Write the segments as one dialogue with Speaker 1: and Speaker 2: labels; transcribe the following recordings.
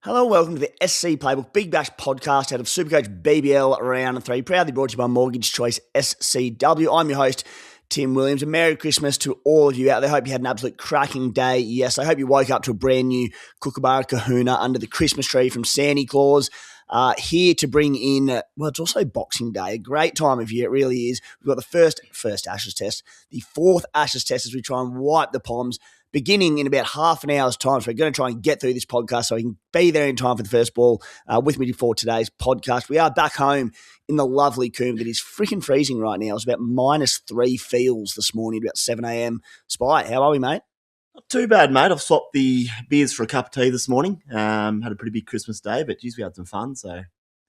Speaker 1: Hello, welcome to the SC Playbook Big Bash podcast out of Supercoach BBL Round 3, proudly brought to you by Mortgage Choice SCW. I'm your host, Tim Williams, and Merry Christmas to all of you out there. Hope you had an absolute cracking day. Yes, I hope you woke up to a brand new Kookaburra Kahuna under the Christmas tree from Santa Claus. Here to bring in, well, it's also Boxing Day, a great time of year, it really is. We've got the first Ashes test, the fourth Ashes test as we try and wipe the Poms, beginning in about half an hour's time. So we're going to try and get through this podcast so we can be there in time for the first ball with me for today's podcast. We are back home in the lovely Coombe that is freaking freezing right now. It's about -3 feels this morning, about 7 a.m. Spy, how are we, mate?
Speaker 2: Not too bad, mate. I've swapped the beers for a cup of tea this morning. Had a pretty big Christmas day, but geez, we had some fun, so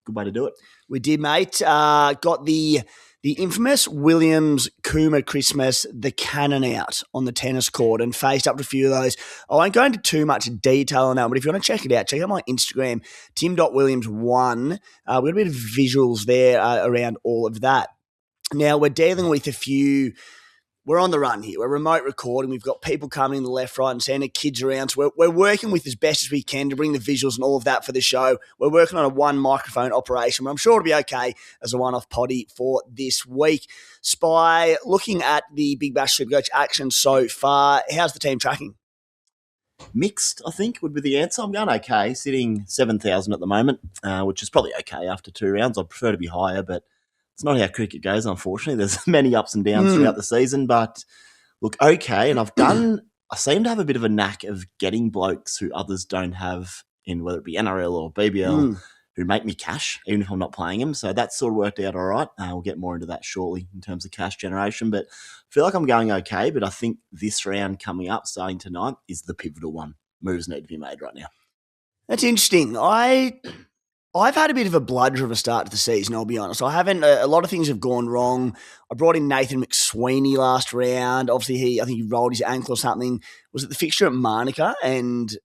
Speaker 2: good way to do it.
Speaker 1: We did, mate. Got the infamous Williams Kuma Christmas, the cannon out on the tennis court and faced up to a few of those. I won't go into too much detail on that, but if you want to check it out, check out my Instagram, tim.williams1. We've got a bit of visuals there around all of that. Now, we're dealing with a few... We're on the run here. We're remote recording. We've got people coming in the left, right, and centre, kids around. So we're working with as best as we can to bring the visuals and all of that for the show. We're working on a one microphone operation, but I'm sure it'll be okay as a one-off potty for this week. Spy, looking at the Big Bash Supercoach action so far, how's the team tracking?
Speaker 2: Mixed, I think, would be the answer. I'm going okay, sitting 7,000 at the moment, which is probably okay after 2 rounds. I'd prefer to be higher, but it's not how cricket goes, unfortunately. There's many ups and downs throughout the season, but look, okay. And I seem to have a bit of a knack of getting blokes who others don't have in whether it be NRL or BBL who make me cash, even if I'm not playing them. So that's sort of worked out all right. We'll get more into that shortly in terms of cash generation, but I feel like I'm going okay. But I think this round coming up, starting tonight, is the pivotal one. Moves need to be made right now.
Speaker 1: That's interesting. I've had a bit of a bludger of a start to the season, I'll be honest. I haven't. A lot of things have gone wrong. I brought in Nathan McSweeney last round. Obviously, I think he rolled his ankle or something. Was it the fixture at Manuka? And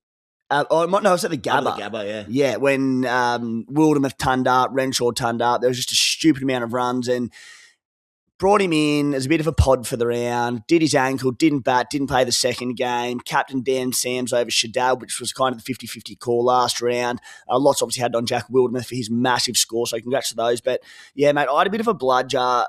Speaker 1: no, it was at the Gabba.
Speaker 2: The Gabba, yeah.
Speaker 1: Yeah, when Wildermuth turned up, Renshaw turned up. There was just a stupid amount of runs and brought him in as a bit of a pod for the round, did his ankle, didn't bat, didn't play the second game, captain Dan Sams over Shadab, which was kind of the 50-50 call last round. Lots obviously had on Jack Wildermuth for his massive score, so congrats to those. But yeah, mate, I had a bit of a bludger.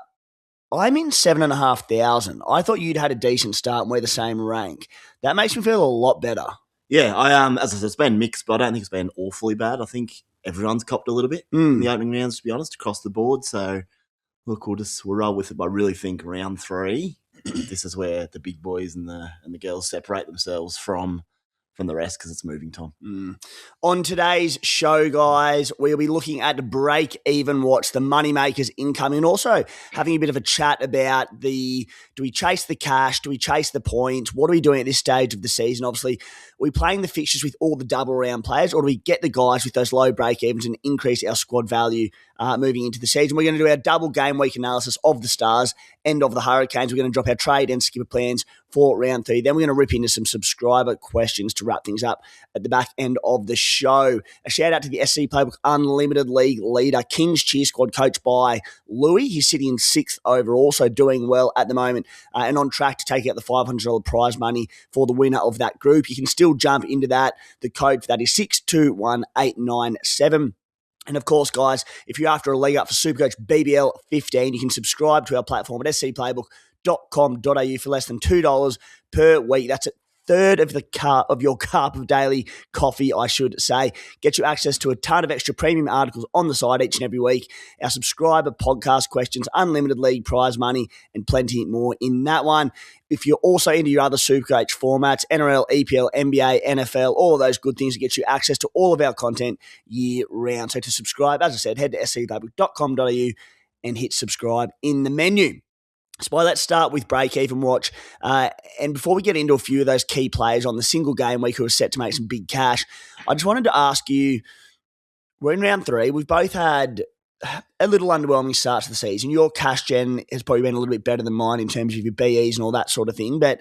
Speaker 1: I'm in 7,500. I thought you'd had a decent start and we're the same rank. That makes me feel a lot better.
Speaker 2: Yeah, as I said, it's been mixed, but I don't think it's been awfully bad. I think everyone's copped a little bit in the opening rounds, to be honest, across the board. So look, we'll roll with it. But I really think round 3, this is where the big boys and the girls separate themselves from the rest because it's moving time.
Speaker 1: On today's show, guys, we'll be looking at break-even watch, the moneymakers incoming, and also having a bit of a chat about do we chase the cash, do we chase the points, what are we doing at this stage of the season? Obviously, are we playing the fixtures with all the double-round players, or do we get the guys with those low break-evens and increase our squad value moving into the season? We're going to do our double game week analysis of the Stars and of the Hurricanes. We're going to drop our trade and skipper plans for round 3. Then we're going to rip into some subscriber questions to wrap things up at the back end of the show. A shout out to the SC Playbook Unlimited League leader, King's Cheer Squad, coached by Louis. He's sitting in 6th overall, so doing well at the moment and on track to take out the $500 prize money for the winner of that group. You can still jump into that. The code for that is 621897. And of course, guys, if you're after a leg up for Supercoach BBL 15, you can subscribe to our platform at scplaybook.com.au for less than $2 per week. That's a third of your cup of daily coffee, I should say. Get you access to a ton of extra premium articles on the site each and every week, our subscriber podcast questions, unlimited league prize money, and plenty more in that one. If you're also into your other Supercoach formats, NRL, EPL, NBA, NFL, all of those good things that get you access to all of our content year round. So to subscribe, as I said, head to scplaybook.com.au and hit subscribe in the menu. So let's start with break-even watch. And before we get into a few of those key players on the single game week who are set to make some big cash, I just wanted to ask you, we're in round 3. We've both had a little underwhelming start to the season. Your cash gen has probably been a little bit better than mine in terms of your BEs and all that sort of thing. But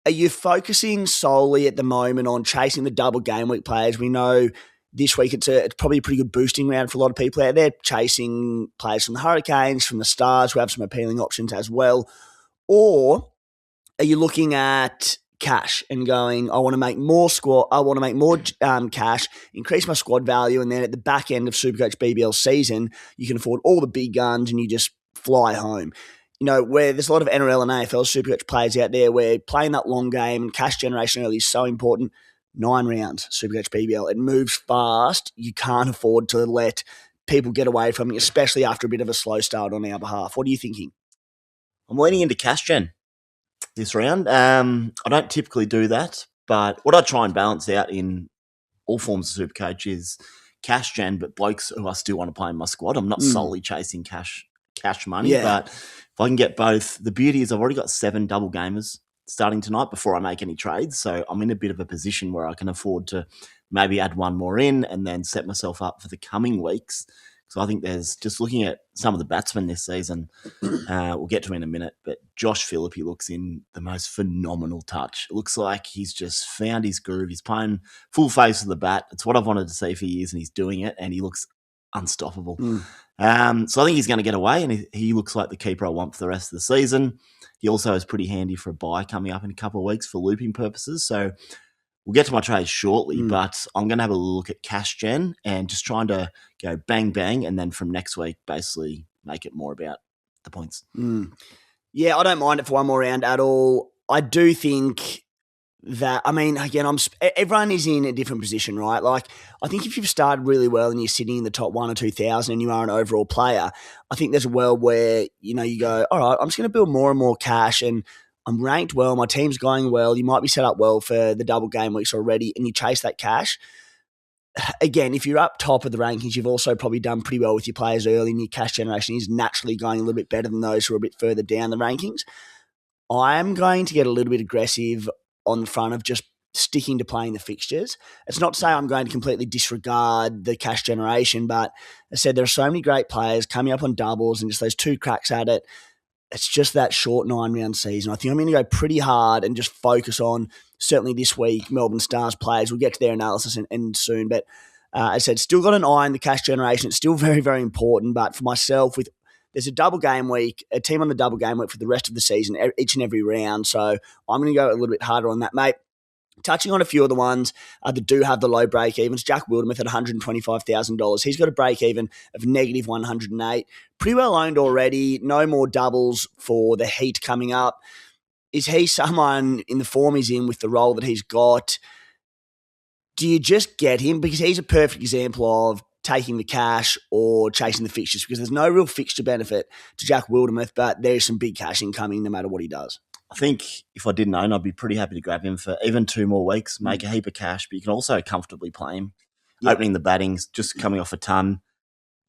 Speaker 1: are you focusing solely at the moment on chasing the double game week players? We know this week it's probably a pretty good boosting round for a lot of people out there, chasing players from the Hurricanes, from the Stars, who have some appealing options as well. Or are you looking at cash and going, I want to make more cash, increase my squad value, and then at the back end of Supercoach BBL season, you can afford all the big guns and you just fly home. Where there's a lot of NRL and AFL Supercoach players out there where playing that long game and cash generation early is so important. 9 rounds, Supercoach BBL. It moves fast. You can't afford to let people get away from it, especially after a bit of a slow start on our behalf. What are you thinking?
Speaker 2: I'm leaning into cash gen this round. I don't typically do that, but what I try and balance out in all forms of Supercoach is cash gen, but blokes who I still want to play in my squad. I'm not solely chasing cash money, but if I can get both, the beauty is I've already got 7 double gamers starting tonight before I make any trades, so I'm in a bit of a position where I can afford to maybe add one more in and then set myself up for the coming weeks. So I think there's, just looking at some of the batsmen this season, we'll get to in a minute, but Josh Philippe looks in the most phenomenal touch. It looks like he's just found his groove. He's playing full face of the bat. It's what I've wanted to see for years, and he's doing it, and he looks unstoppable. So I think he's going to get away, and he looks like the keeper I want for the rest of the season. He also is pretty handy for a buy coming up in a couple of weeks for looping purposes. So we'll get to my trades shortly, but I'm going to have a look at cash gen and just trying to go bang, bang, and then from next week, basically make it more about the points.
Speaker 1: Yeah, I don't mind it for one more round at all. I do think that, again, everyone is in a different position, right? Like, I think if you've started really well and you're sitting in the top 1 or 2,000 and you are an overall player, I think there's a world where, you go, all right, I'm just going to build more and more cash, and I'm ranked well, my team's going well, you might be set up well for the double game weeks already, and you chase that cash. Again, if you're up top of the rankings, you've also probably done pretty well with your players early, and your cash generation is naturally going a little bit better than those who are a bit further down the rankings. I'm going to get a little bit aggressive on the front of just sticking to playing the fixtures. It's not to say I'm going to completely disregard the cash generation, but as I said, there are so many great players coming up on doubles and just those 2 cracks at it. It's just that short 9-round season. I think I'm going to go pretty hard and just focus on, certainly this week, Melbourne Stars players. We'll get to their analysis and soon. But as I said, still got an eye on the cash generation. It's still very, very important. But for myself, there's a double game week, a team on the double game week for the rest of the season, each and every round. So I'm going to go a little bit harder on that, mate. Touching on a few of the ones that do have the low break-evens, Jack Wildermuth at $125,000. He's got a break-even of negative 108. Pretty well owned already. No more doubles for the heat coming up. Is he someone in the form he's in with the role that he's got? Do you just get him? Because he's a perfect example of taking the cash or chasing the fixtures, because there's no real fixture benefit to Jack Wildermuth, but there's some big cash incoming no matter what he does.
Speaker 2: I think if I didn't own, I'd be pretty happy to grab him for even 2 more weeks, make a heap of cash, but you can also comfortably play him. Yep. Opening the battings, just coming off a ton,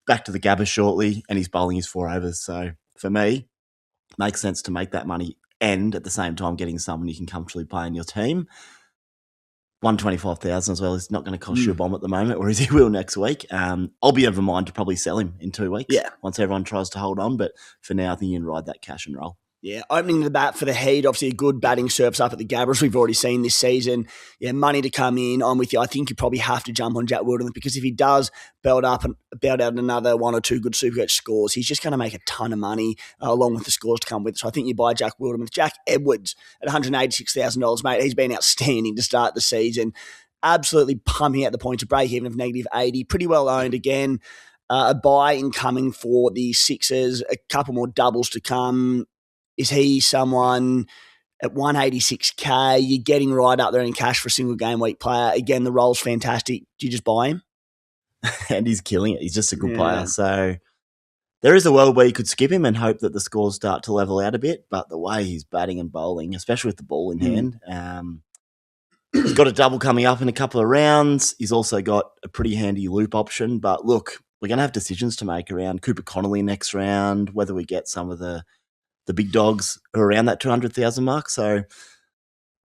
Speaker 2: back to the Gabba shortly, and he's bowling his 4 overs. So for me, it makes sense to make that money and at the same time getting someone you can comfortably play in your team. 125,000 as well is not going to cost you a bomb at the moment, whereas he will next week. I'll be of a mind to probably sell him in 2 weeks once everyone tries to hold on, but for now I think you can ride that cash and roll.
Speaker 1: Yeah, opening the bat for the Heat, obviously a good batting surface up at the Gabbers we've already seen this season. Yeah, money to come in. I'm with you. I think you probably have to jump on Jack Wildermuth, because if he does belt out another 1 or 2 good Supercoach scores, he's just going to make a ton of money along with the scores to come with it. So I think you buy Jack Wildermuth. Jack Edwards at $186,000, mate. He's been outstanding to start the season. Absolutely pumping out the points of break even of negative 80. Pretty well owned again. A buy incoming for the Sixers. A couple more doubles to come. Is he someone at 186K? You're getting right up there in cash for a single game week player. Again, the role's fantastic. Do you just buy him?
Speaker 2: And he's killing it. He's just a good player. So there is a world where you could skip him and hope that the scores start to level out a bit. But the way he's batting and bowling, especially with the ball in hand, he's got a double coming up in a couple of rounds. He's also got a pretty handy loop option. But look, we're going to have decisions to make around Cooper Connolly next round, whether we get some of the big dogs who are around that 200,000 mark. So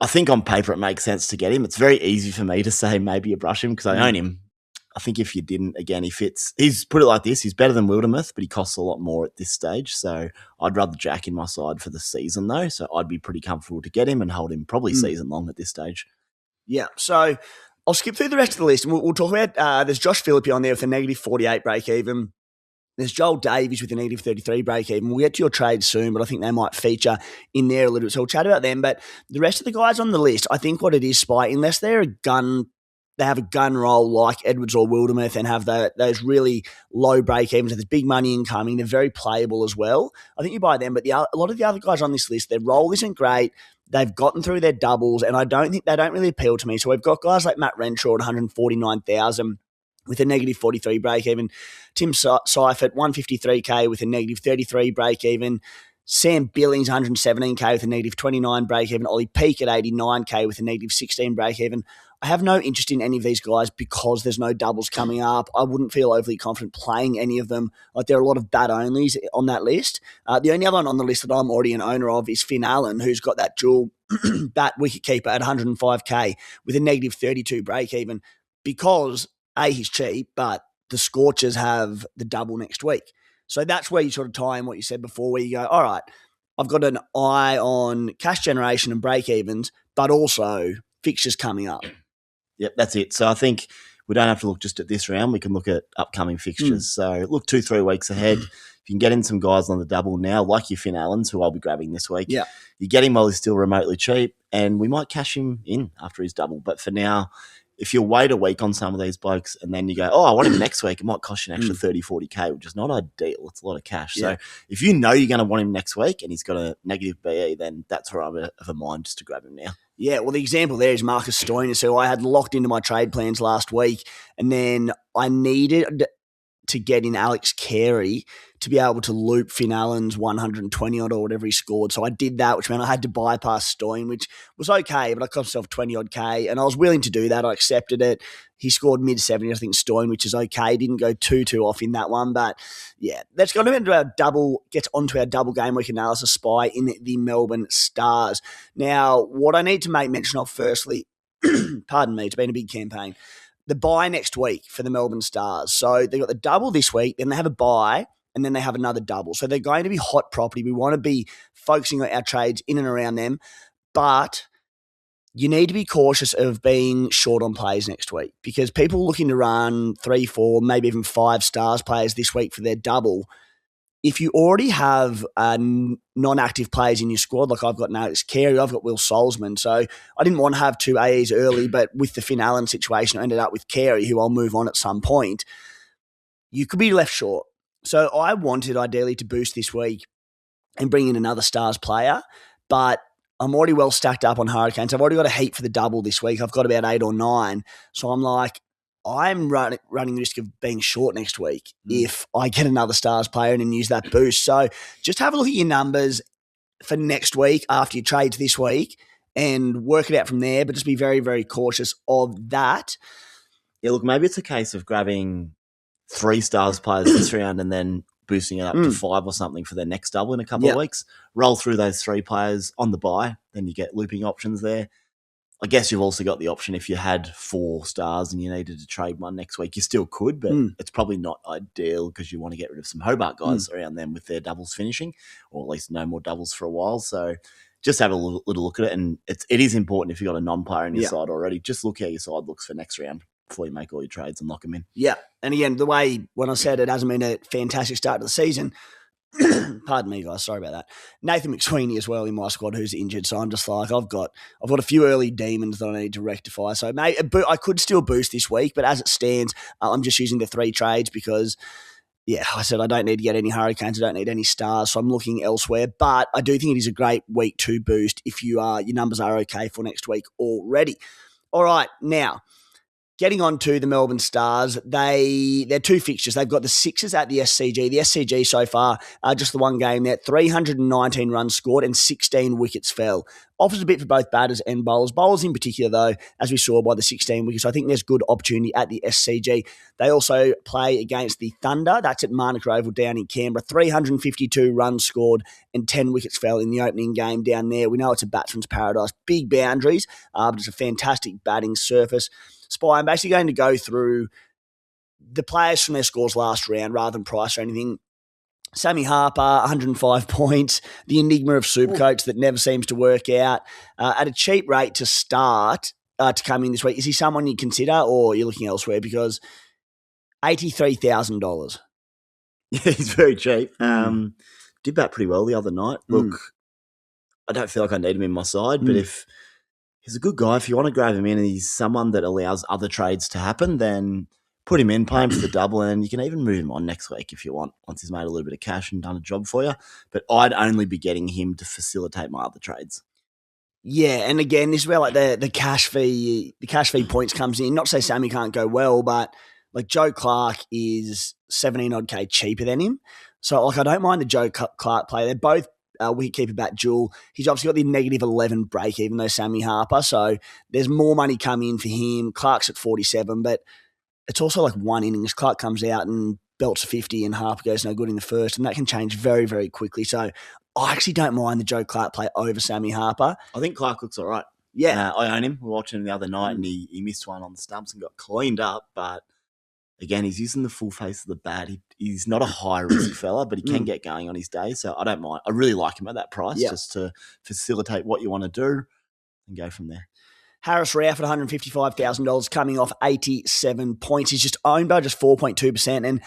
Speaker 2: I think on paper it makes sense to get him. It's very easy for me to say maybe you brush him because I own him. I think if you didn't, again, he fits. He's put it like this. He's better than Wildermuth, but he costs a lot more at this stage. So I'd rather Jack in my side for the season though. So I'd be pretty comfortable to get him and hold him probably season long at this stage.
Speaker 1: Yeah. So I'll skip through the rest of the list and we'll talk about, there's Josh Philippe on there with a negative 48 break even. There's Joel Davies with a negative 33 break even. We'll get to your trades soon, but I think they might feature in there a little bit. So we'll chat about them. But the rest of the guys on the list, I think what it is, Spy, unless they have a gun roll like Edwards or Wildermuth and have those really low break evens, and there's big money incoming. They're very playable as well. I think you buy them, but a lot of the other guys on this list, their roll isn't great. They've gotten through their doubles, and I don't think they don't really appeal to me. So we've got guys like Matt Renshaw at 149,000 with a negative 43 break even. Tim Seifert, 153K with a negative 33 break even. Sam Billings, 117K with a negative 29 break even. Ollie Peake at 89K with a negative 16 break even. I have no interest in any of these guys because there's no doubles coming up. I wouldn't feel overly confident playing any of them. Like, there are a lot of bat onlys on that list. The only other one on the list that I'm already an owner of is Finn Allen, who's got that dual bat wicketkeeper at 105K with a negative 32 break even, because he's cheap, but the Scorchers have the double next week. So that's where you sort of tie in what you said before, where you go, all right, I've got an eye on cash generation and break evens, but also fixtures coming up.
Speaker 2: Yep, that's it. So I think we don't have to look just at this round. We can look at upcoming fixtures. So look 2-3 weeks ahead. If you can get in some guys on the double now, like your Finn Allens, who I'll be grabbing this week, you get him while he's still remotely cheap, and we might cash him in after his double. But for now, if you wait a week on some of these blokes and then you go, I want him next week, it might cost you an extra 30, 40K, which is not ideal. It's a lot of cash. Yeah. So if you know you're going to want him next week and he's got a negative BE, then that's where I'm of a mind just to grab him now.
Speaker 1: Yeah, well, the example there is Marcus Stoinis, who I had locked into my trade plans last week, and then I needed to get in Alex Carey to be able to loop Finn Allen's 120 odd or whatever he scored. So I did that, which meant I had to bypass Stoin, which was okay, but I cost myself 20 odd K, and I was willing to do that. I accepted it. He scored mid-70s, I think, Stoin, which is okay. Didn't go too off in that one, but yeah, let's go into our double game week analysis, Spy, in the Melbourne Stars. Now, what I need to make mention of firstly, pardon me, it's been a big campaign, the bye next week for the Melbourne Stars. So they've got the double this week, then they have a bye, and then they have another double. So they're going to be hot property. We want to be focusing on our trades in and around them, but you need to be cautious of being short on players next week, because people looking to run 3, 4, maybe even 5 Stars players this week for their double, if you already have non-active players in your squad, like I've got Alex Carey, I've got Will Solzman, so I didn't want to have 2 AEs early, but with the Finn Allen situation, I ended up with Carey, who I'll move on at some point. You could be left short. So I wanted ideally to boost this week and bring in another Stars player, but I'm already well stacked up on Hurricanes. I've already got a heap for the double this week. I've got about 8 or 9. So I'm like, I'm running the risk of being short next week if I get another Stars player and then use that boost. So just have a look at your numbers for next week after your trades this week and work it out from there, but just be very, very cautious of that.
Speaker 2: Yeah, look, maybe it's a case of grabbing 3 Stars players this round and then boosting it up to 5 or something for their next double in a couple of weeks. Roll through those 3 players on the bye, then you get looping options there. I guess you've also got the option if you had 4 Stars and you needed to trade one next week, you still could, but it's probably not ideal because you want to get rid of some Hobart guys around them with their doubles finishing, or at least no more doubles for a while. So just have a little look at it, and it is important if you've got a non-player in your side already, just look how your side looks for next round before you make all your trades and lock them in. Yeah,
Speaker 1: and again, the way when I said it hasn't been a fantastic start to the season, pardon me, guys. Sorry about that. Nathan McSweeney as well in my squad, who's injured. So I'm just like, I've got a few early demons that I need to rectify. So I could still boost this week, but as it stands, I'm just using the 3 trades because, I said I don't need to get any Hurricanes. I don't need any Stars. So I'm looking elsewhere. But I do think it is a great week to boost if your numbers are okay for next week already. All right, now, getting on to the Melbourne Stars, they're 2 fixtures. They've got the Sixers at the SCG. The SCG so far, just the one game there, 319 runs scored and 16 wickets fell. Offers a bit for both batters and bowlers. Bowlers in particular, though, as we saw by the 16 wickets, I think there's good opportunity at the SCG. They also play against the Thunder. That's at Manuka Oval down in Canberra. 352 runs scored and 10 wickets fell in the opening game down there. We know it's a batsman's paradise. Big boundaries, but it's a fantastic batting surface. Spy, I'm basically going to go through the players from their scores last round rather than price or anything. Sammy Harper, 105 points, the enigma of Supercoach that never seems to work out. At a cheap rate to start, to come in this week, is he someone you consider or you're looking elsewhere? Because $83,000.
Speaker 2: Yeah, he's very cheap. Did bat pretty well the other night. Look, I don't feel like I need him in my side, but if he's a good guy, if you want to grab him in and he's someone that allows other trades to happen, then put him in, pay him for the double, and you can even move him on next week if you want, once he's made a little bit of cash and done a job for you. But I'd only be getting him to facilitate my other trades.
Speaker 1: Yeah, and again, this is where like the cash fee points comes in. Not to say Sammy can't go well, but like Joe Clark is 17 odd K cheaper than him. So like I don't mind the Joe Clark play. They're both wicketkeeper bat duel. He's obviously got the negative 11 break, even though Sammy Harper. So there's more money coming in for him. Clark's at 47, but it's also like one innings. Clark comes out and belts a 50 and Harper goes no good in the first, and that can change very, very quickly. So I actually don't mind the Joe Clark play over Sammy Harper.
Speaker 2: I think Clark looks all right.
Speaker 1: Yeah.
Speaker 2: I own him. We were watching him the other night and he missed one on the stumps and got cleaned up. But again, he's using the full face of the bat. He's not a high-risk fella, but he can get going on his day. So I don't mind. I really like him at that price just to facilitate what you want to do and go from there.
Speaker 1: Harris Ralph at $155,000 coming off 87 points. He's just owned by just 4.2%. And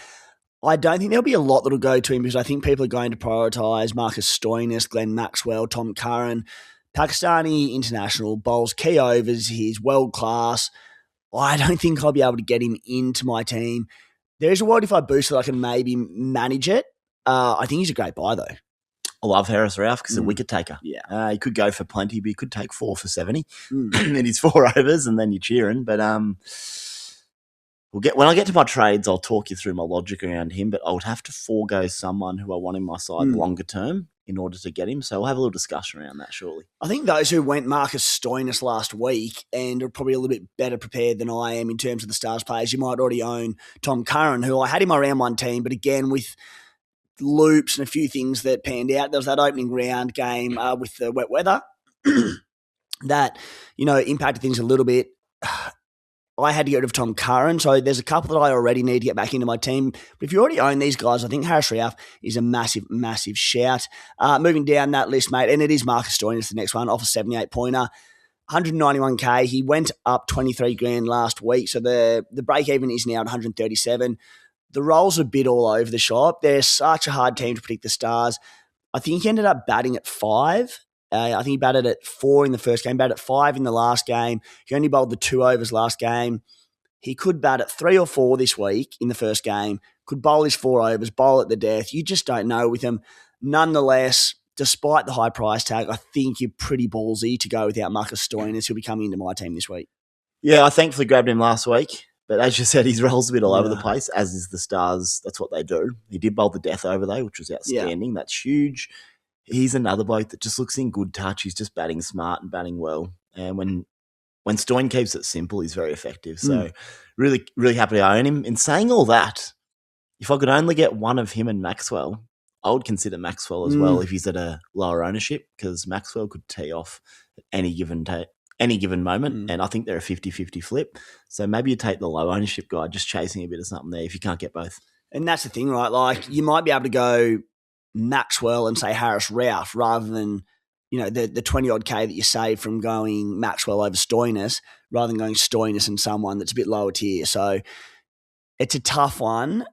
Speaker 1: I don't think there'll be a lot that'll go to him because I think people are going to prioritise Marcus Stoinis, Glenn Maxwell, Tom Curran, Pakistani international, bowls key overs. He's world class. I don't think I'll be able to get him into my team. There is a world if I boost that I can maybe manage it. I think he's a great buy though.
Speaker 2: I love Harris Ralph because he's a wicket taker.
Speaker 1: Yeah.
Speaker 2: He could go for plenty, but he could take 4 for 70 and he's 4 overs and then you're cheering. But when I get to my trades, I'll talk you through my logic around him, but I would have to forego someone who I want in my side longer term in order to get him. So we'll have a little discussion around that shortly.
Speaker 1: I think those who went Marcus Stoinis last week and are probably a little bit better prepared than I am in terms of the Stars players, you might already own Tom Curran, who I had in my round one team, but again, with loops and a few things that panned out, there was that opening round game with the wet weather that, impacted things a little bit. I had to get rid of Tom Curran, so there's a couple that I already need to get back into my team. But if you already own these guys, I think Harris Ralph is a massive, massive shout. Moving down that list, mate, and it is Marcus Stoinis, the next one, off a 78-pointer. 191K. He went up 23 grand last week, so the break even is now at 137. The rolls are a bit all over the shop. They're such a hard team to predict the Stars. I think he ended up batting at 5. I think he batted at 4 in the first game, batted at 5 in the last game. He only bowled the 2 overs last game. He could bat at 3 or 4 this week in the first game, could bowl his 4 overs, bowl at the death. You just don't know with him. Nonetheless, despite the high price tag, I think you're pretty ballsy to go without Marcus Stoinis, who'll be coming into my team this week.
Speaker 2: Yeah, I thankfully grabbed him last week. But as you said, his rolls a bit all over the place, as is the Stars. That's what they do. He did bowl the death over, though, which was outstanding. Yeah. That's huge. He's another bloke that just looks in good touch. He's just batting smart and batting well. And when Stoin keeps it simple, he's very effective. So really, really happy to own him. In saying all that, if I could only get one of him and Maxwell, I would consider Maxwell as well if he's at a lower ownership, because Maxwell could tee off at any given moment, and I think they're a 50-50 flip. So maybe you take the low ownership guy, just chasing a bit of something there if you can't get both.
Speaker 1: And that's the thing, right? Like, you might be able to go Maxwell and say Harris Ralph rather than, the 20-odd K that you save from going Maxwell over Stoinis rather than going Stoinis and someone that's a bit lower tier. So it's a tough one.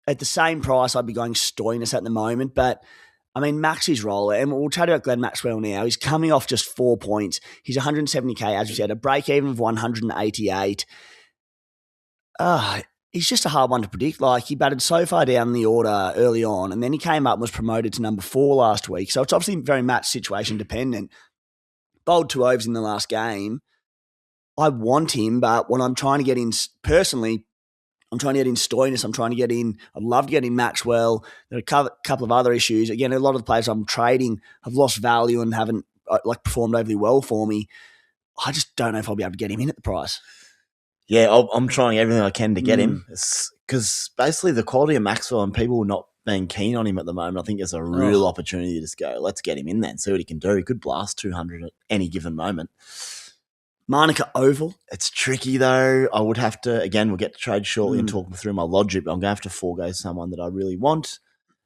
Speaker 1: At the same price, I'd be going Stoinis at the moment, but Maxy's roller, and we'll chat about Glenn Maxwell now. He's coming off just 4 points. He's 170K, as we said, a break even of 188. He's just a hard one to predict. Like, he batted so far down the order early on, and then he came up and was promoted to number 4 last week. So it's obviously very match situation dependent. Bowled 2 overs in the last game. I want him, but when I'm trying to get in personally, I'm trying to get in Stoinis. I'd love to get in Maxwell. There are a couple of other issues. Again, a lot of the players I'm trading have lost value and haven't performed overly well for me. I just don't know if I'll be able to get him in at the price.
Speaker 2: Yeah, I'm trying everything I can to get him, because basically the quality of Maxwell and people not being keen on him at the moment, I think there's a real opportunity to just go, let's get him in then, see what he can do. He could blast 200 at any given moment.
Speaker 1: Manuka Oval.
Speaker 2: It's tricky though. I would have to, again, we'll get to trade shortly and talk through my logic, but I'm going to have to forego someone that I really want.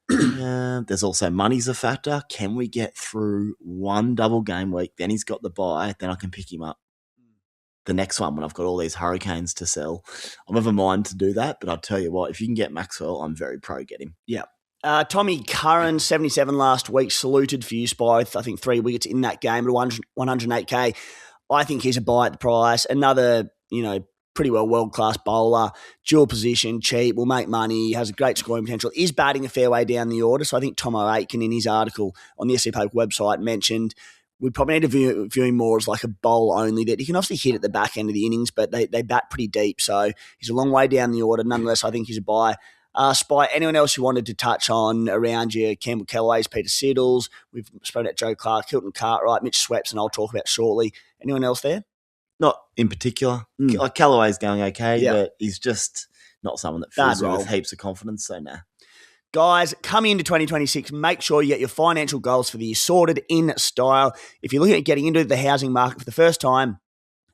Speaker 2: There's also money's a factor. Can we get through one double game week? Then he's got the bye. Then I can pick him up. the next one when I've got all these Hurricanes to sell. I'm of a mind to do that, but I'll tell you what, if you can get Maxwell, I'm very pro get him.
Speaker 1: Yeah. Tommy Curran, 77 last week, saluted for you, Spy. I think 3 wickets in that game at 108K. I think he's a buy at the price. Another, pretty well world-class bowler, dual position, cheap, will make money, has a great scoring potential, is batting a fair way down the order. So I think Tom O'Aitken in his article on the SC Playbook website mentioned we probably need to view him more as like a bowl only, that he can obviously hit at the back end of the innings, but they bat pretty deep. So he's a long way down the order. Nonetheless, I think he's a buy. Spy, anyone else you wanted to touch on around you? Campbell Kellaways, Peter Siddles, we've spoken about Joe Clark, Hilton Cartwright, Mitch Sweps, and I'll talk about shortly. Anyone else there?
Speaker 2: Not in particular. Like Callaway's going okay, but he's just not someone that fills me with heaps of confidence, so nah.
Speaker 1: Guys, coming into 2026, make sure you get your financial goals for the year sorted in style. If you're looking at getting into the housing market for the first time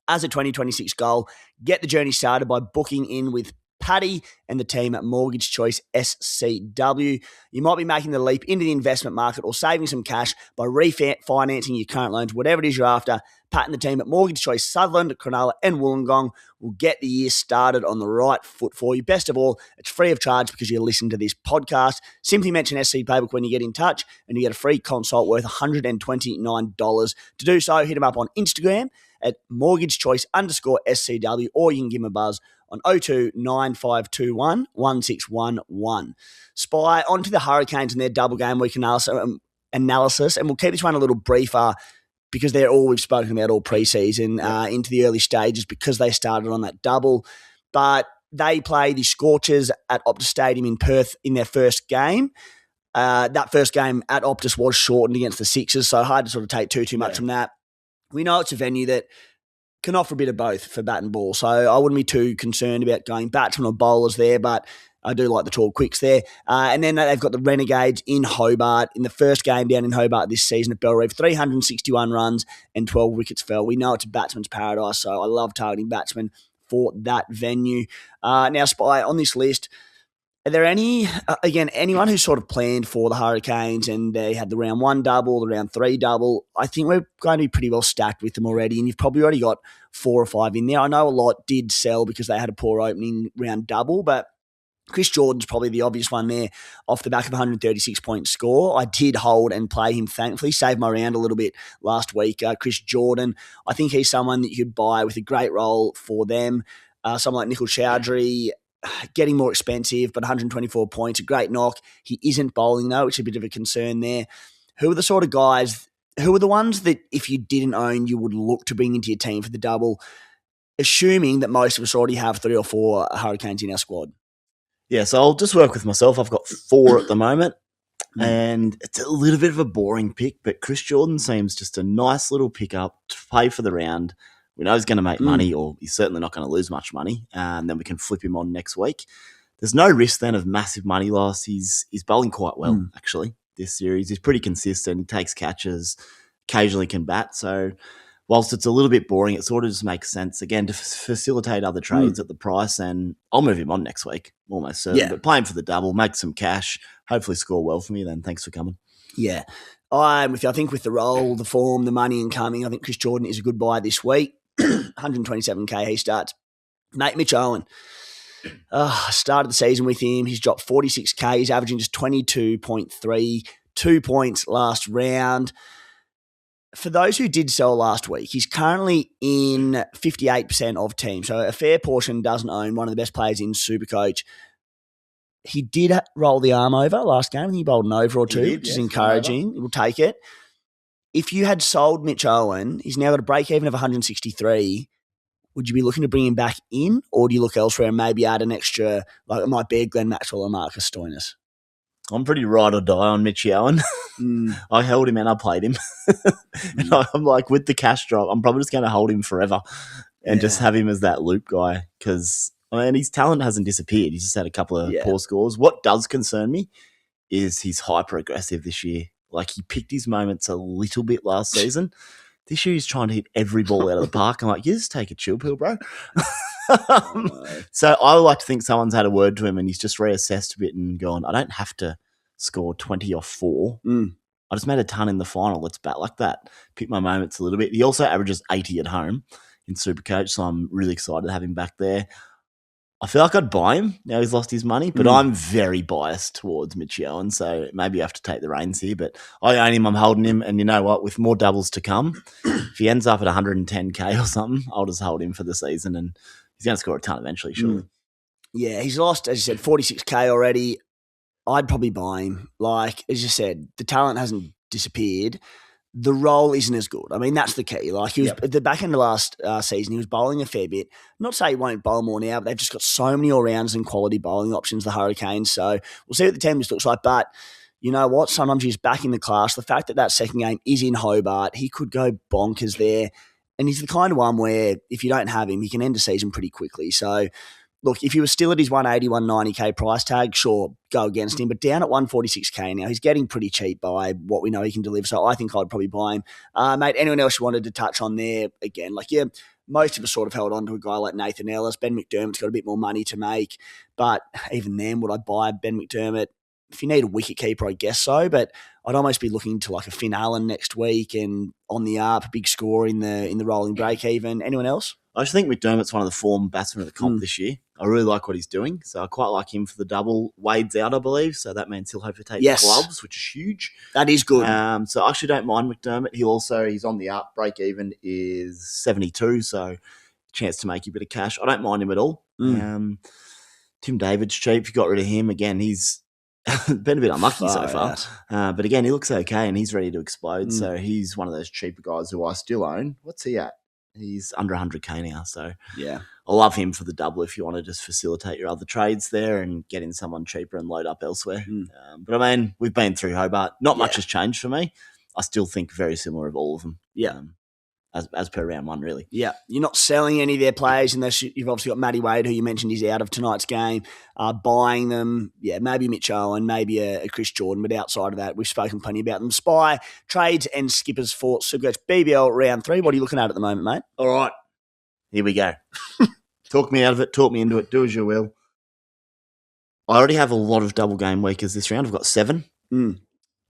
Speaker 1: as a 2026 goal, get the journey started by booking in with Paddy and the team at Mortgage Choice SCW. You might be making the leap into the investment market or saving some cash by refinancing your current loans, whatever it is you're after. Pat and the team at Mortgage Choice Sutherland, Cronulla and Wollongong will get the year started on the right foot for you. Best of all, it's free of charge because you listen to this podcast. Simply mention SC Playbook when you get in touch and you get a free consult worth $129. To do so, hit them up on Instagram at mortgagechoice_SCW, or you can give them a buzz on 02 9521 1611. Spy, on to the Hurricanes and their double game week analysis, and we'll keep this one a little briefer because they're all we've spoken about all preseason into the early stages because they started on that double. But they play the Scorchers at Optus Stadium in Perth in their first game. That first game at Optus was shortened against the Sixers, so hard to sort of take too much from that. We know it's a venue that can offer a bit of both for bat and ball, so I wouldn't be too concerned about going batsmen or bowlers there, but I do like the tall quicks there. And then they've got the Renegades in Hobart in the first game down in Hobart this season at Bellerive. 361 runs and 12 wickets fell. We know it's a batsman's paradise, so I love targeting batsmen for that venue. Now, Spy, on this list, are there anyone who's sort of planned for the Hurricanes and they had the round 1 double, the round 3 double? I think we're going to be pretty well stacked with them already, and you've probably already got 4 or 5 in there. I know a lot did sell because they had a poor opening round double, but Chris Jordan's probably the obvious one there off the back of a 136-point score. I did hold and play him, thankfully. Saved my round a little bit last week. Chris Jordan, I think he's someone that you could buy with a great role for them. Someone like Nikhil Chowdhury, getting more expensive, but 124 points, a great knock. He isn't bowling, though, which is a bit of a concern there. Who are the sort of guys, who are the ones that if you didn't own, you would look to bring into your team for the double, assuming that most of us already have 3 or 4 Hurricanes in our squad?
Speaker 2: Yeah, so I'll just work with myself. I've got 4 at the moment, and it's a little bit of a boring pick, but Chris Jordan seems just a nice little pickup to pay for the round. We know he's going to make money, or he's certainly not going to lose much money, and then we can flip him on next week. There's no risk then of massive money loss. He's bowling quite well, actually, this series. He's pretty consistent. He takes catches, occasionally can bat, so whilst it's a little bit boring, it sort of just makes sense, again, to facilitate other trades at the price, and I'll move him on next week, almost certain. But play him for the double, make some cash, hopefully score well for me then. Thanks for coming.
Speaker 1: Yeah. I'm with you. I think with the role, the form, the money incoming, I think Chris Jordan is a good buy this week. 127K he starts. Mate, Mitch Owen. Started the season with him. He's dropped 46K. He's averaging just 22.3, 2 points last round. For those who did sell last week, he's currently in 58% of teams, so a fair portion doesn't own one of the best players in Supercoach. He did roll the arm over last game. He bowled an over or two, which is encouraging. We'll take it. If you had sold Mitch Owen, he's now got a break-even of 163. Would you be looking to bring him back in, or do you look elsewhere and maybe add an extra, like it might be a Glenn Maxwell or Marcus Stoinis?
Speaker 2: I'm pretty ride or die on Mitchy Owen. I held him and I played him. And I'm like, with the cash drop, I'm probably just going to hold him forever and just have him as that loop guy because, his talent hasn't disappeared. He's just had a couple of poor scores. What does concern me is he's hyper-aggressive this year. Like, he picked his moments a little bit last season. This year he's trying to hit every ball out of the park. I'm like, you just take a chill pill, bro. So I like to think someone's had a word to him and he's just reassessed a bit and gone, I don't have to score 20 off 4. I just made a ton in the final. Let's bat like that. Pick my moments a little bit. He also averages 80 at home. in Supercoach, so I'm really excited to have him back there. I feel like I'd buy him now he's lost his money, but I'm very biased towards Mitchie Owen, so maybe I have to take the reins here. But I own him, I'm holding him, and you know what? With more doubles to come, if he ends up at 110k or something, I'll just hold him for the season, and he's going to score a ton eventually, surely.
Speaker 1: Yeah, he's lost, as you said, 46k already. I'd probably buy him. Like, as you said, the talent hasn't disappeared. The role isn't as good. I mean, that's the key. Like, he was at the back end of last season, he was bowling a fair bit. Not to say he won't bowl more now, but they've just got so many all-rounders and quality bowling options, the Hurricanes. So we'll see what the team just looks like. But you know what? Sometimes he's back in the class. The fact that that second game is in Hobart, he could go bonkers there. And he's the kind of one where if you don't have him, he can end a season pretty quickly. So look, if he was still at his 180, 190k price tag, sure, go against him. But down at 146k now, he's getting pretty cheap by what we know he can deliver. So I think I'd probably buy him. Mate, anyone else you wanted to touch on there? Again, most of us sort of held on to a guy like Nathan Ellis. Ben McDermott's got a bit more money to make. But even then, would I buy Ben McDermott? If you need a wicket keeper, I guess so. But I'd almost be looking to like a Finn Allen next week and on the up, big score in the rolling break even. Anyone else?
Speaker 2: I just think McDermott's one of the form batsmen of the comp this year. I really like what he's doing, so I quite like him for the double. Wade's out, I believe, so that means he'll hopefully take gloves, which is huge.
Speaker 1: That is good.
Speaker 2: So I actually don't mind McDermott. He's on the up. Break even is 72, so chance to make a bit of cash. I don't mind him at all. Tim David's cheap. If you got rid of him, again, he's been a bit unlucky so far. But again, he looks okay and he's ready to explode. So he's one of those cheaper guys who I still own. What's he at? He's under 100k now. So
Speaker 1: yeah,
Speaker 2: I love him for the double if you want to just facilitate your other trades there and get in someone cheaper and load up elsewhere. But I mean, we've been through Hobart. Not much has changed for me. I still think very similar of all of them.
Speaker 1: Yeah.
Speaker 2: As per round one, really.
Speaker 1: Yeah, you're not selling any of their players unless you've obviously got Matty Wade, who you mentioned is out of tonight's game, buying them. Yeah, maybe Mitch Owen, maybe a Chris Jordan, but outside of that, we've spoken plenty about them. Spy, trades and skippers for Supercoach BBL round 3. What are you looking at the moment, mate?
Speaker 2: All right, here we go. Talk me out of it, talk me into it, do as you will. I already have a lot of double game weekers this round. I've got 7.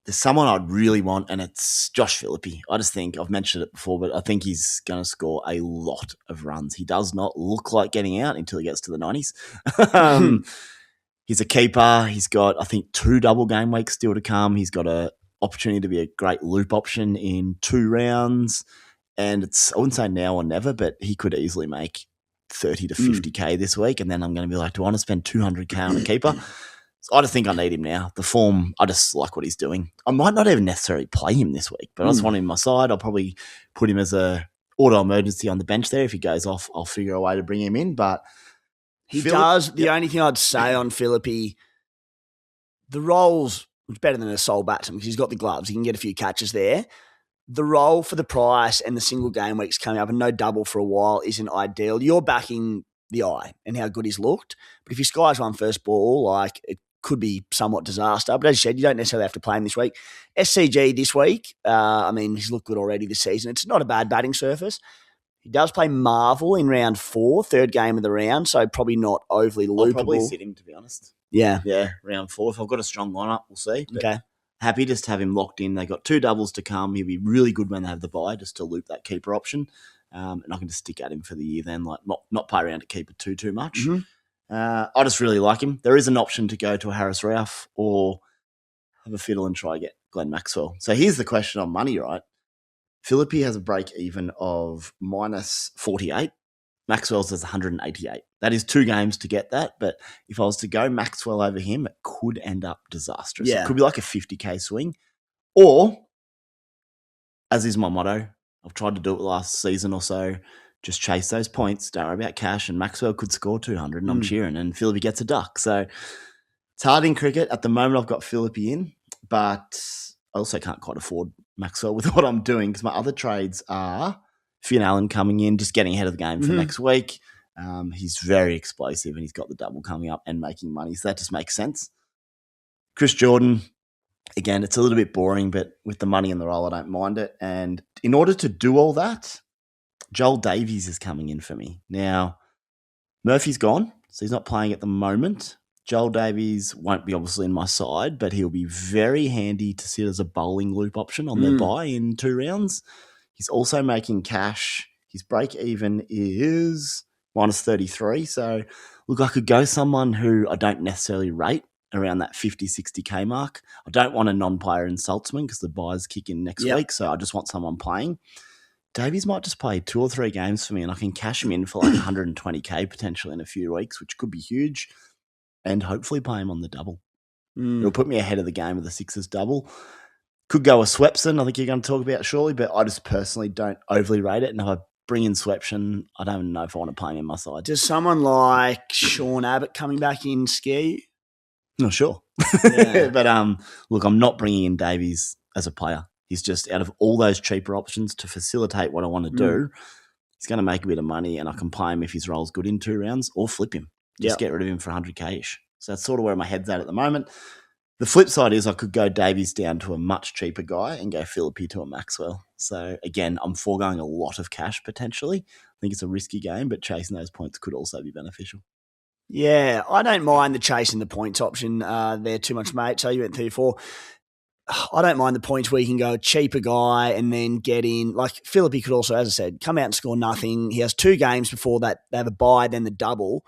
Speaker 2: There's someone I'd really want, and it's Josh Philippe. I just think, I've mentioned it before, but I think he's going to score a lot of runs. He does not look like getting out until he gets to the 90s. He's a keeper. He's got, I think, 2 double game weeks still to come. He's got an opportunity to be a great loop option in 2 rounds. And I wouldn't say now or never, but he could easily make 30 to 50k this week. And then I'm going to be like, do I want to spend 200k on a keeper? So I just think I need him now. The form, I just like what he's doing. I might not even necessarily play him this week, but I just want him on my side. I'll probably put him as a auto emergency on the bench there. If he goes off, I'll figure a way to bring him in. But
Speaker 1: he does. The only thing I'd say on Philippe, the role's better than a sole batsman because he's got the gloves. He can get a few catches there. The role for the price and the single game weeks coming up and no double for a while isn't ideal. You're backing the eye and how good he's looked. But if he skies one first ball, like it could be somewhat disaster. But as you said, you don't necessarily have to play him this week. SCG this week, I mean, he's looked good already this season. It's not a bad batting surface. He does play Marvel in round 4, third game of the round, so probably not overly loopable.
Speaker 2: I'll probably sit him, to be honest.
Speaker 1: Yeah.
Speaker 2: Yeah, round 4. If I've got a strong lineup, we'll see. But
Speaker 1: okay.
Speaker 2: Happy just to have him locked in. They got 2 doubles to come. He'll be really good when they have the bye, just to loop that keeper option. And I can just stick at him for the year then, like not play around at keeper too much. I just really like him. There is an option to go to a Harris Ralph or have a fiddle and try to get Glenn Maxwell. So here's the question on money, right? Philippe has a break even of minus 48. Maxwell's is 188. That is 2 games to get that. But if I was to go Maxwell over him, it could end up disastrous.
Speaker 1: Yeah.
Speaker 2: It could be like a 50k swing. Or, as is my motto, I've tried to do it the last season or so, just chase those points, don't worry about cash, and Maxwell could score 200, and I'm cheering, and Philippe gets a duck. So it's hard in cricket. At the moment, I've got Philippe in, but I also can't quite afford Maxwell with what I'm doing because my other trades are Finn Allen coming in, just getting ahead of the game for next week. He's very explosive, and he's got the double coming up and making money, so that just makes sense. Chris Jordan, again, it's a little bit boring, but with the money in the roll, I don't mind it. And in order to do all that, Joel Davies is coming in for me. Now, Murphy's gone, so he's not playing at the moment. Joel Davies won't be obviously in my side, but he'll be very handy to sit as a bowling loop option on their bye in 2 rounds. He's also making cash His break even is minus 33. So, look, I could go someone who I don't necessarily rate around that 50, 60K mark. I don't want a non-player in Saltzman because the buy's kick in next week. So, I just want someone playing. Davies might just play 2 or 3 games for me and I can cash him in for like 120K potentially in a few weeks, which could be huge, and hopefully play him on the double. It'll put me ahead of the game with the Sixers double. Could go a Swepson, I think you're going to talk about shortly, but I just personally don't overly rate it. And if I bring in Swepson, I don't even know if I want to play him in my side.
Speaker 1: Does someone like Sean Abbott coming back in scare you?
Speaker 2: Not sure. Yeah. But look, I'm not bringing in Davies as a player. He's just out of all those cheaper options to facilitate what I want to do. He's going to make a bit of money and I can play him if his role's good in 2 rounds or flip him. Just get rid of him for 100K-ish. So that's sort of where my head's at the moment. The flip side is I could go Davies down to a much cheaper guy and go Philippi to a Maxwell. So again, I'm foregoing a lot of cash potentially. I think it's a risky game, but chasing those points could also be beneficial.
Speaker 1: Yeah, I don't mind the chasing the points option there too much, mate. So you went 34. I don't mind the points where you can go a cheaper guy and then get in. Like Philippi could also, as I said, come out and score nothing. He has 2 games before that. They have a bye, then the double.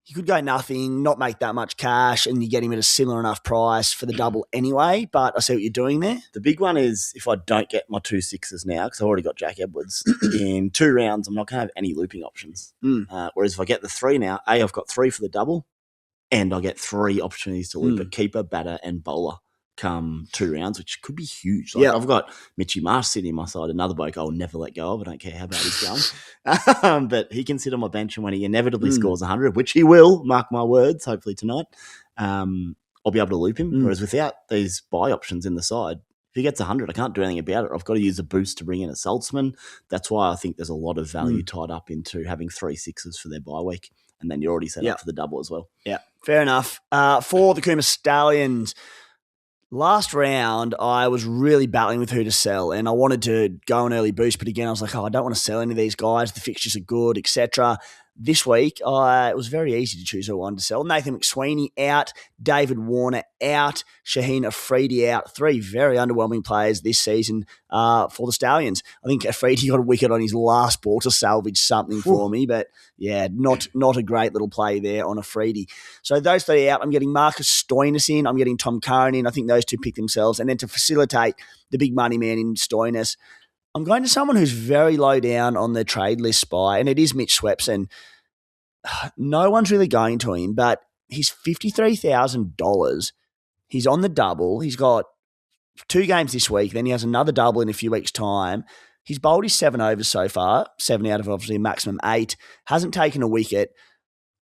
Speaker 1: You could go nothing, not make that much cash, and you get him at a similar enough price for the double anyway. But I see what you're doing there.
Speaker 2: The big one is if I don't get my 2 Sixers now, because I've already got Jack Edwards, in 2 rounds, I'm not going to have any looping options. Whereas if I get the 3 now, I've got 3 for the double, and I get 3 opportunities to loop a keeper, batter, and bowler come 2 rounds, which could be huge. Like I've got Mitchy Marsh sitting in my side, another bloke I'll never let go of. I don't care how bad he's going. But he can sit on my bench, and when he inevitably scores 100, which he will, mark my words, hopefully tonight, I'll be able to loop him. Whereas without these buy options in the side, if he gets 100, I can't do anything about it. I've got to use a boost to bring in a Saltzman. That's why I think there's a lot of value tied up into having 3 Sixers for their bye week. And then you're already set up for the double as well.
Speaker 1: Yeah, fair enough. For the Kuma Stallions, last round, I was really battling with who to sell, and I wanted to go an early boost, but again, I was like, I don't want to sell any of these guys. The fixtures are good, etc. This week, it was very easy to choose who I wanted to sell. Nathan McSweeney out, David Warner out, Shaheen Afridi out. 3 very underwhelming players this season for the Stallions. I think Afridi got a wicket on his last ball to salvage something for me, but yeah, not a great little play there on Afridi. So those 3 out. I'm getting Marcus Stoinis in. I'm getting Tom Curran in. I think those 2 pick themselves. And then to facilitate the big money man in Stoinis, I'm going to someone who's very low down on the trade list spy, and it is Mitch Swepson. No one's really going to him, but he's $53,000. He's on the double. He's got 2 games this week. Then he has another double in a few weeks' time. He's bowled his 7 overs so far, 7 out of obviously a maximum 8. Hasn't taken a wicket.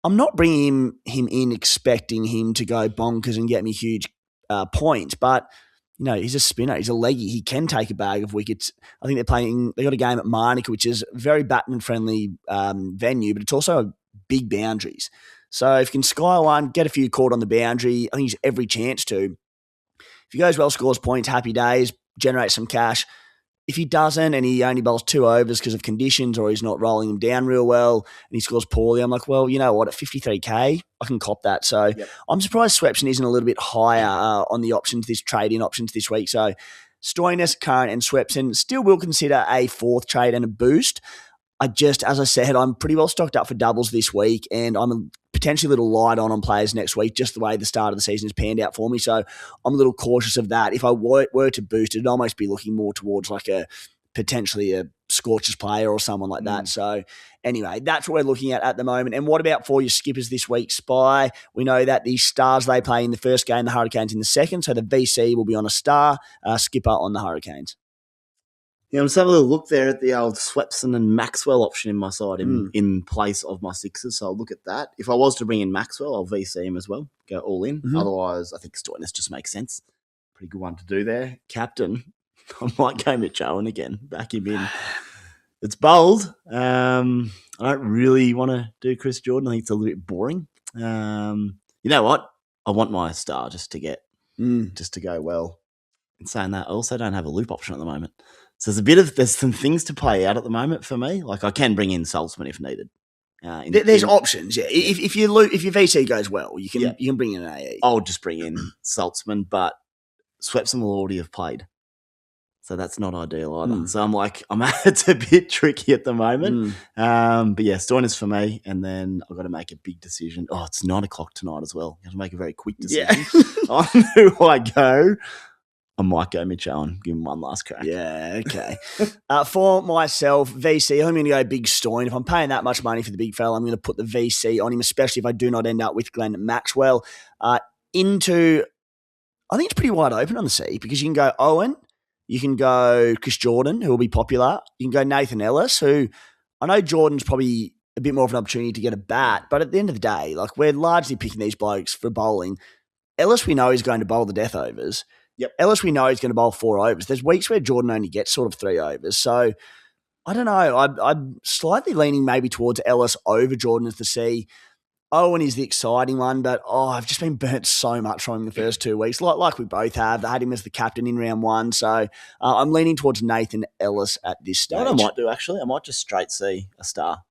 Speaker 1: I'm not bringing him in expecting him to go bonkers and get me huge points, but he's a spinner. He's a leggy. He can take a bag of wickets. I think they got a game at Manuka, which is a very batsman-friendly venue, but it's also big boundaries. So if you can sky one, get a few caught on the boundary, I think he's every chance to. If he goes well, scores points, happy days, generates some cash. If he doesn't and he only bowls 2 overs because of conditions or he's not rolling him down real well and he scores poorly, I'm like, well, you know what, at 53K, I can cop that. So I'm surprised Swepson isn't a little bit higher on the options, this trade-in options this week. So Stoinis, Curran and Swepson still will consider a 4th trade and a boost. As I said, I'm pretty well stocked up for doubles this week and I'm potentially a little light on players next week, just the way the start of the season has panned out for me. So I'm a little cautious of that. If I were to boost it, I'd almost be looking more towards like potentially a Scorchers player or someone like that. So anyway, that's what we're looking at the moment. And what about for your skippers this week, Spy? We know that the Stars, they play in the first game, the Hurricanes in the second. So the VC will be on a Star, skipper on the Hurricanes.
Speaker 2: Yeah, let's have a little look there at the old Swepson and Maxwell option in my side in place of my Sixers. So I'll look at that. If I was to bring in Maxwell, I'll VC him as well, go all in. Otherwise, I think Stoinis just makes sense. Pretty good one to do there. Captain, I might go Mitch Owen again, back him in. It's bold. I don't really want to do Chris Jordan. I think it's a little bit boring. You know what? I want my Star just to go well. In saying that, I also don't have a loop option at the moment. So there's some things to play out at the moment for me. Like I can bring in Saltzman if needed.
Speaker 1: There's options, yeah. If your VC goes well, you can bring in an AE.
Speaker 2: I'll just bring in Saltzman, but Swepson will already have played. So that's not ideal either. So I'm like, it's a bit tricky at the moment. But yeah, Stoinis for me. And then I've got to make a big decision. Oh, it's 9 o'clock tonight as well. You have to make a very quick decision on who I go. I might go Mitch Owen, give him one last crack.
Speaker 1: Yeah, okay. For myself, VC, I'm going to go big Stoin. If I'm paying that much money for the big fella, I'm going to put the VC on him, especially if I do not end up with Glenn Maxwell. I think it's pretty wide open on the C because you can go Owen, you can go Chris Jordan, who will be popular. You can go Nathan Ellis, who I know Jordan's probably a bit more of an opportunity to get a bat, but at the end of the day, like we're largely picking these blokes for bowling. Ellis, we know is going to bowl the death overs.
Speaker 2: Yep.
Speaker 1: Ellis, we know he's going to bowl 4 overs. There's weeks where Jordan only gets sort of 3 overs. So I don't know. I'm slightly leaning maybe towards Ellis over Jordan as the C. Owen is the exciting one, but I've just been burnt so much from him the first 2 weeks, like we both have. I had him as the captain in round 1, so I'm leaning towards Nathan Ellis at this stage.
Speaker 2: You know what I might do, actually? I might just straight C a star.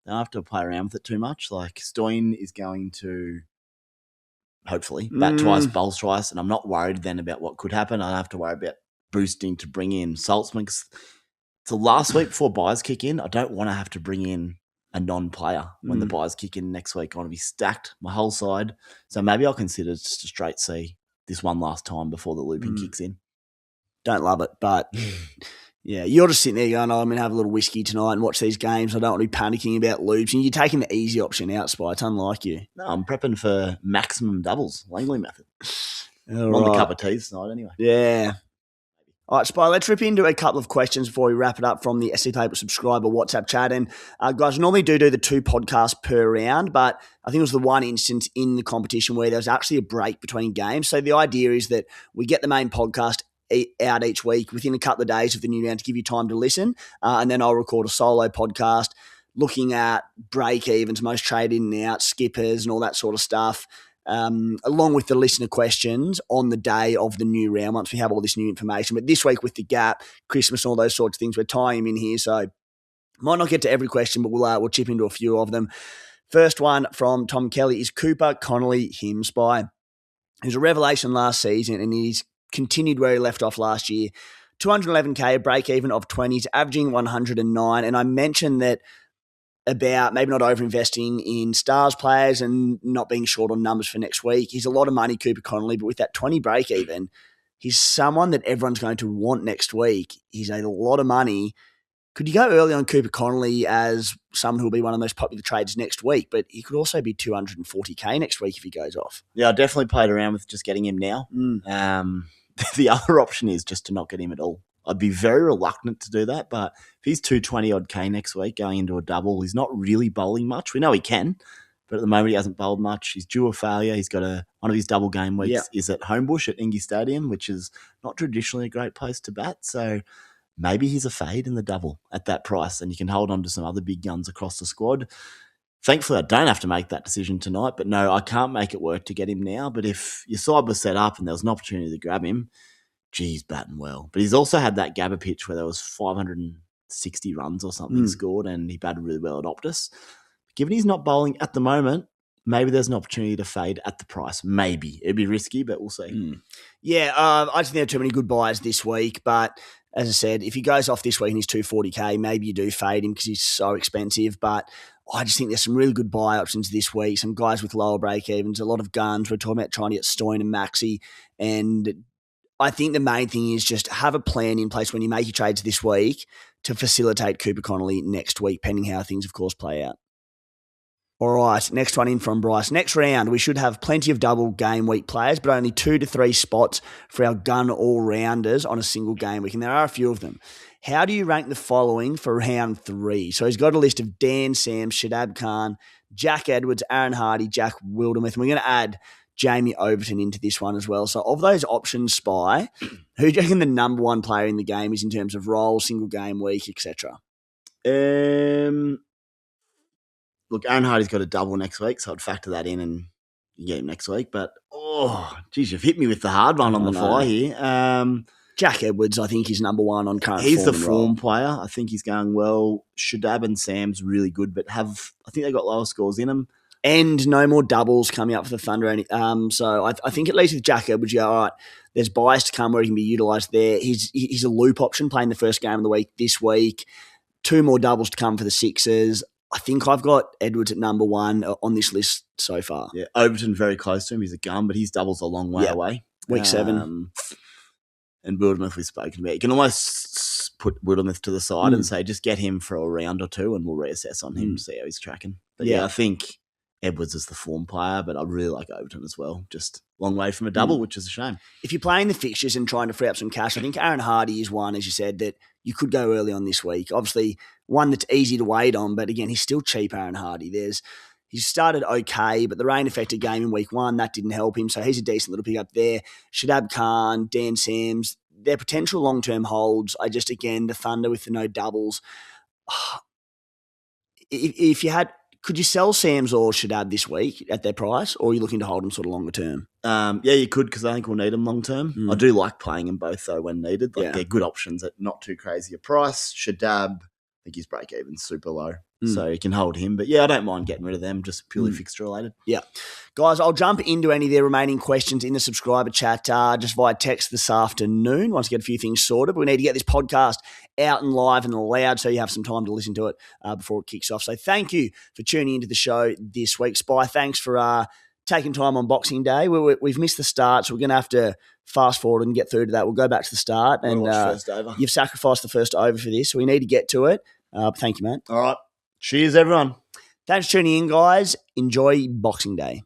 Speaker 2: I don't have to play around with it too much. Like, Stoin is going to hopefully bat twice, bowl twice, and I'm not worried then about what could happen. I don't have to worry about boosting to bring in Saltzman because the last week before buys kick in, I don't want to have to bring in a non-player when the buys kick in next week. I want to be stacked, my whole side. So maybe I'll consider just a straight C this one last time before the looping kicks in.
Speaker 1: Don't love it, but yeah, you're just sitting there going, I'm going to have a little whiskey tonight and watch these games. I don't want to be panicking about loops. And you're taking the easy option out, Spy. It's unlike you.
Speaker 2: No, I'm prepping for maximum doubles, Langley method.
Speaker 1: I'm
Speaker 2: on the cup of tea tonight anyway.
Speaker 1: Yeah. All right, Spy, let's rip into a couple of questions before we wrap it up from the SC Playbook subscriber WhatsApp chat. And guys, normally do the 2 podcasts per round, but I think it was the one instance in the competition where there was actually a break between games. So the idea is that we get the main podcast out each week within a couple of days of the new round to give you time to listen. And then I'll record a solo podcast looking at break-evens, most trade in and out, skippers and all that sort of stuff, along with the listener questions on the day of the new round once we have all this new information. But this week with the gap, Christmas and all those sorts of things, we're tying them in here. So might not get to every question, but we'll chip into a few of them. First one from Tom Kelly is Cooper Connolly him, Spy. He was a revelation last season and he's continued where he left off last year. 211K, a break-even of 20s, averaging 109. And I mentioned that about maybe not over-investing in Stars players and not being short on numbers for next week. He's a lot of money, Cooper Connolly, but with that 20 break-even, he's someone that everyone's going to want next week. He's a lot of money. Could you go early on Cooper Connolly as someone who will be one of the most popular trades next week, but he could also be 240K next week if he goes off?
Speaker 2: Yeah, I definitely played around with just getting him now. The other option is just to not get him at all. I'd be very reluctant to do that, but if he's 220-odd K next week going into a double, he's not really bowling much. We know he can, but at the moment he hasn't bowled much. He's due a failure. He's got one of his double game weeks is at Homebush at Ingy Stadium, which is not traditionally a great place to bat. So maybe he's a fade in the double at that price, and you can hold on to some other big guns across the squad. Thankfully, I don't have to make that decision tonight, but no, I can't make it work to get him now. But if your side was set up and there was an opportunity to grab him, geez, batting well. But he's also had that Gabba pitch where there was 560 runs or something scored, and he batted really well at Optus. Given he's not bowling at the moment, maybe there's an opportunity to fade at the price. Maybe. It'd be risky, but we'll see.
Speaker 1: Yeah, I just think there are too many good buys this week, but as I said, if he goes off this week and he's 240K, maybe you do fade him because he's so expensive, but I just think there's some really good buy options this week, some guys with lower break-evens, a lot of guns. We're talking about trying to get Stoin and Maxy, and I think the main thing is just have a plan in place when you make your trades this week to facilitate Cooper Connolly next week, pending how things, of course, play out. All right, next one in from Bryce. Next round, we should have plenty of double game week players, but only 2 to 3 spots for our gun all-rounders on a single game week, and there are a few of them. How do you rank the following for round 3? So he's got a list of Dan, Sam, Shadab Khan, Jack Edwards, Aaron Hardy, Jack Wildermuth, and we're going to add Jamie Overton into this one as well. So of those options, Spy, who do you reckon the number one player in the game is in terms of role, single game week, etc.?
Speaker 2: Look, Aaron Hardy's got a double next week, so I'd factor that in and you get him next week. But, geez, you've hit me with the hard one on the fly here.
Speaker 1: Jack Edwards, I think, is number one on current
Speaker 2: He's
Speaker 1: form
Speaker 2: the form player. I think he's going well. Shadab and Sam's really good, but I think they got lower scores in them.
Speaker 1: And no more doubles coming up for the Thunder. So I think at least with Jack Edwards, you go, all right, there's bias to come where he can be utilised there. He's a loop option playing the first game of the week this week. 2 more doubles to come for the Sixers. I think I've got Edwards at number 1 on this list so far.
Speaker 2: Yeah, Overton very close to him. He's a gun, but his double's a long way away.
Speaker 1: Week 7.
Speaker 2: And Wildermuth we've spoken about. You can almost put Wildermuth to the side and say, just get him for a round or 2 and we'll reassess on him, see how he's tracking. But I think Edwards is the form player, but I really like Overton as well. Just long way from a double, which is a shame.
Speaker 1: If you're playing the fixtures and trying to free up some cash, I think Aaron Hardy is one, as you said, that you could go early on this week. Obviously, one that's easy to wait on, but again, he's still cheap, Aaron Hardy. He started okay, but the rain-affected game in week 1, that didn't help him, so he's a decent little pick up there. Shadab Khan, Dan Sams, their potential long-term holds. Again, the Thunder with the no doubles. If you had... Could you sell Sams or Shadab this week at their price, or are you looking to hold them sort of longer term?
Speaker 2: Yeah, you could, because I think we'll need them long term. I do like playing them both, though, when needed. They're good options at not too crazy a price. Shadab, I think his break-even's super low, so you can hold him. But yeah, I don't mind getting rid of them, just purely fixture related. Yeah.
Speaker 1: Guys, I'll jump into any of their remaining questions in the subscriber chat just via text this afternoon once I get a few things sorted. But we need to get this podcast out and live and loud so you have some time to listen to it before it kicks off. So thank you for tuning into the show this week. Spy, thanks for taking time on Boxing Day. We've missed the start, so we're going to have to fast forward and get through to that. We'll go back to the start. And
Speaker 2: first over.
Speaker 1: You've sacrificed the first over for this, so we need to get to it. Thank you, mate.
Speaker 2: All right. Cheers, everyone.
Speaker 1: Thanks for tuning in, guys. Enjoy Boxing Day.